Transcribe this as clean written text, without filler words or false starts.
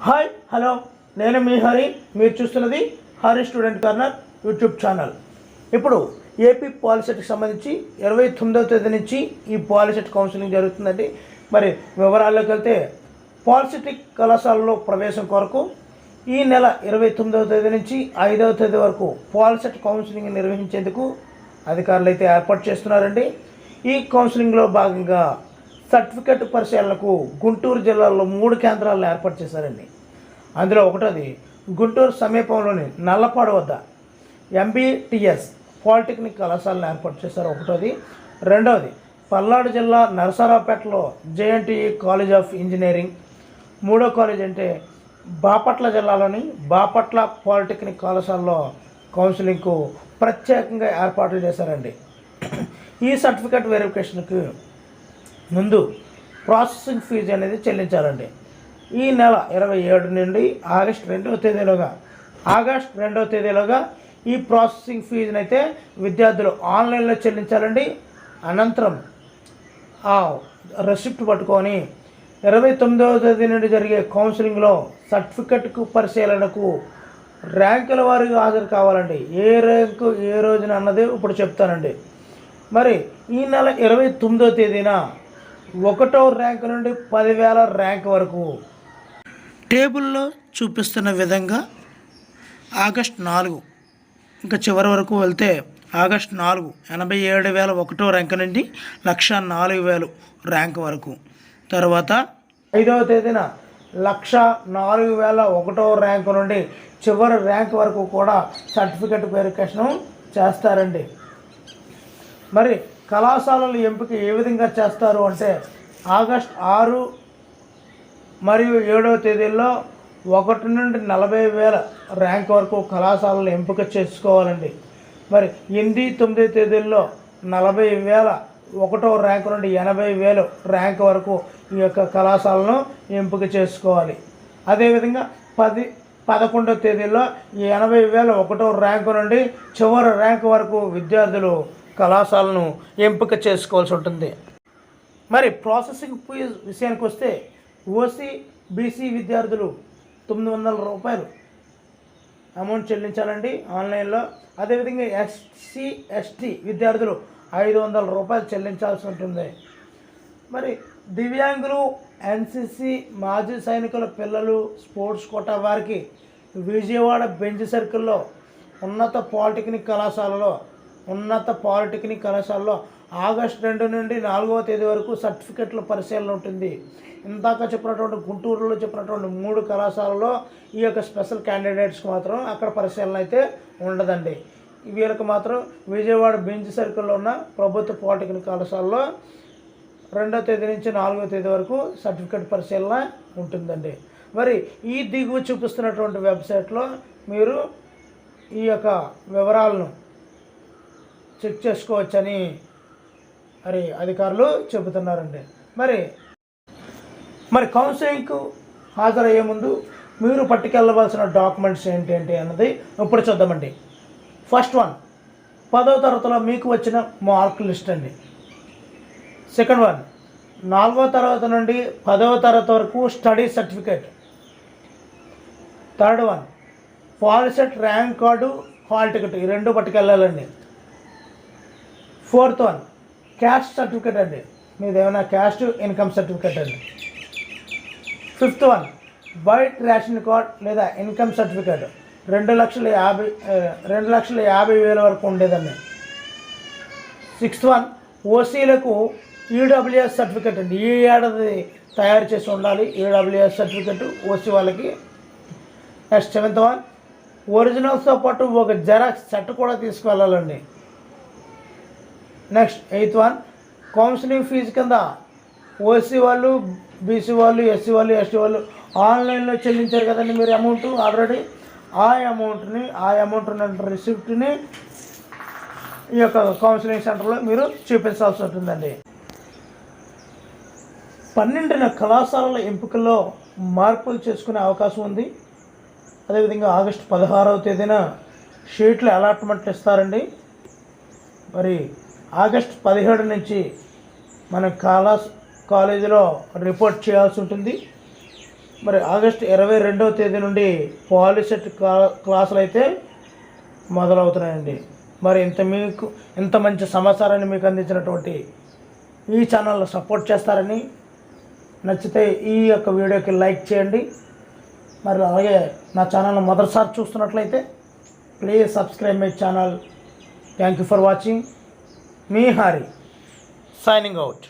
Hi hello నేను మీ హరి. మీరు చూస్తున్నది Hari student corner YouTube channel. ఇప్పుడు ఏపీ పాలిసెట్కి సంబంధించి 29వ తేదీ నుంచి ఈ పాలిసెట్ కౌన్సిలింగ్ జరుగుతుందండి. మరి వివరాల్లోకి వెళ్తే పాలిసెటిక్ కళాశాలలో ప్రవేశం కొరకు ఈ నెల 29వ తేదీ నుంచి 5వ తేదీ వరకు పాలిసెట్ కౌన్సిలింగ్ నిర్వహించేందుకు అధికారులు అయితే ఏర్పాటు చేస్తున్నారండి. ఈ కౌన్సిలింగ్లో భాగంగా సర్టిఫికెట్ పరిశీలనకు గుంటూరు జిల్లాలో 3 కేంద్రాలను ఏర్పాటు చేశారండి. అందులో ఒకటోది గుంటూరు సమీపంలోని నల్లపాడు వద్ద ఎంబీటీఎస్ పాలిటెక్నిక్ కళాశాలను ఏర్పాటు చేశారు ఒకటోది. రెండవది పల్నాడు జిల్లా నరసరావుపేటలో జేఎన్టీయూ కాలేజ్ ఆఫ్ ఇంజనీరింగ్. మూడో కాలేజ్ అంటే బాపట్ల జిల్లాలోని బాపట్ల పాలిటెక్నిక్ కళాశాలలో కౌన్సిలింగ్కు ప్రత్యేకంగా ఏర్పాట్లు చేశారండి. ఈ సర్టిఫికెట్ వెరిఫికేషన్కి ముందు ప్రాసెసింగ్ ఫీజు అనేది చెల్లించాలండి. ఈ నెల 27 నుండి ఆగస్టు 2వ తేదీలోగా ఈ ప్రాసెసింగ్ ఫీజుని అయితే విద్యార్థులు ఆన్లైన్లో చెల్లించాలండి. అనంతరం ఆ రెసిప్ట్ పట్టుకొని 29వ తేదీ నుండి జరిగే కౌన్సిలింగ్లో సర్టిఫికెట్కు పరిశీలనకు ర్యాంకుల వారీగా హాజరు కావాలండి. ఏ ర్యాంకు ఏ రోజున అన్నది ఇప్పుడు చెప్తానండి. మరి ఈ నెల 29వ తేదీన 1వ ర్యాంకు నుండి 10,000 ర్యాంక్ వరకు టేబుల్లో చూపిస్తున్న విధంగా ఆగస్టు 4 ఇంకా చివరి వరకు వెళ్తే ఆగస్టు 4 87,001వ ర్యాంక్ నుండి 104,000 ర్యాంక్ వరకు. తర్వాత 5వ తేదీన 104,001వ ర్యాంకు నుండి చివరి ర్యాంక్ వరకు కూడా సర్టిఫికెట్ వెరిఫికేషన్ చేస్తారండి. మరి కళాశాలల ఎంపిక ఏ విధంగా చేస్తారు అంటే ఆగస్టు 6 మరియు 7వ తేదీల్లో 1 నుండి 40,000 ర్యాంక్ వరకు కళాశాలలు ఎంపిక చేసుకోవాలండి. మరి 8, 9 తేదీల్లో 40,000 1వ ర్యాంక్ నుండి 80,000 ర్యాంక్ వరకు ఈ యొక్క కళాశాలను ఎంపిక చేసుకోవాలి. అదేవిధంగా 10, 11వ తేదీల్లో 80,000 1వ ర్యాంకు నుండి చివరి ర్యాంక్ వరకు విద్యార్థులు కళాశాలను ఎంపిక చేసుకోవాల్సి ఉంటుంది. మరి ప్రాసెసింగ్ ఫీజు విషయానికి వస్తే ఓసీ బీసీ విద్యార్థులు 900 రూపాయలు అమౌంట్ చెల్లించాలండి ఆన్లైన్లో. అదేవిధంగా ఎస్సీ ఎస్టీ విద్యార్థులు 500 రూపాయలు చెల్లించాల్సి ఉంటుంది. మరి దివ్యాంగులు, ఎన్సీసీ, మాజీ సైనికుల పిల్లలు, స్పోర్ట్స్ కోటా వారికి విజయవాడ బెంచ్ సర్కిల్లో ఉన్నత పాలిటెక్నిక్ కళాశాలలో ఆగస్టు 2 నుండి 4వ తేదీ వరకు సర్టిఫికెట్ల పరిశీలన ఉంటుంది. ఇందాక చెప్పినటువంటి గుంటూరులో చెప్పినటువంటి 3 కళాశాలలో ఈ యొక్క స్పెషల్ క్యాండిడేట్స్కి మాత్రం అక్కడ పరిశీలన అయితే ఉండదండి. వీళ్ళకి మాత్రం విజయవాడ బెంచ్ సర్కిల్లో ఉన్న ప్రభుత్వ పాలిటెక్నిక్ కళాశాలలో 2వ తేదీ నుంచి 4వ తేదీ వరకు సర్టిఫికెట్ పరిశీలన ఉంటుందండి. మరి ఈ దిగువ చూపిస్తున్నటువంటి వెబ్సైట్లో మీరు ఈ యొక్క వివరాలను చెక్ చేసుకోవచ్చని మరి అధికారులు చెబుతున్నారండి. మరి కౌన్సిలింగ్కు హాజరయ్యే ముందు మీరు పట్టుకెళ్ళవలసిన డాక్యుమెంట్స్ ఏంటి అన్నది ఇప్పుడు చూద్దామండి. ఫస్ట్ వన్ 10వ తరగతిలో మీకు వచ్చిన మార్క్ లిస్ట్ అండి. సెకండ్ వన్ 4వ తరగతి నుండి 10వ తరగతి వరకు study certificate. Third one POLYCET rank card, hall ticket, ఈ 2 పట్టుకెళ్ళాలండి. ఫోర్త్ వన్ క్యాస్ట్ సర్టిఫికేట్ అండి, మీది ఏమైనా క్యాస్ట్ ఇన్కమ్ సర్టిఫికేట్ అండి. Fifth one white ration card లేదా ఇన్కమ్ సర్టిఫికేట్ 2,50,000 వరకు ఉండేదండి. సిక్స్త్ వన్ ఓసీలకు ఈడబ్ల్యూఎస్ సర్టిఫికేట్ అండి, ఈ ఏడాది తయారు చేసి ఉండాలి ఈడబ్ల్యూఎస్ సర్టిఫికేట్ ఓసీ వాళ్ళకి. నెక్స్ట్ 7th వన్ ఒరిజినల్స్తో పాటు ఒక జెరాక్స్ సెట్ కూడా తీసుకువెళ్ళాలండి. Next 8th one counselling fees కింద ఓసీ వాళ్ళు, బీసీ వాళ్ళు, ఎస్సీ వాళ్ళు, ఎస్టీ వాళ్ళు ఆన్లైన్లో చెల్లించారు కదండి మీరు అమౌంట్ ఆల్రెడీ. ఆ అమౌంట్ ఉన్న రిసిప్ట్ని ఈ యొక్క కౌన్సిలింగ్ సెంటర్లో మీరు చూపించాల్సి ఉంటుందండి. 12న కళాశాలల ఎంపికల్లో మార్పులు చేసుకునే అవకాశం ఉంది. అదేవిధంగా ఆగస్టు 16వ తేదీన షీట్లు అలాట్మెంట్లు ఇస్తారండి. మరి ఆగస్టు 17 నుంచి మనం కాలేజీలో రిపోర్ట్ చేయాల్సి ఉంటుంది. మరి ఆగస్టు 22వ తేదీ నుండి పాలిసెట్ క్లాసులు అయితే మొదలవుతున్నాయండి. మరి ఇంత మంచి సమాచారాన్ని మీకు అందించినటువంటి ఈ ఛానల్ సపోర్ట్ చేస్తారని, నచ్చితే ఈ యొక్క వీడియోకి లైక్ చేయండి. మరి అలాగే నా ఛానల్ని మొదటిసారి చూస్తున్నట్లయితే please subscribe my channel. Thank you for watching. Me Hari signing out.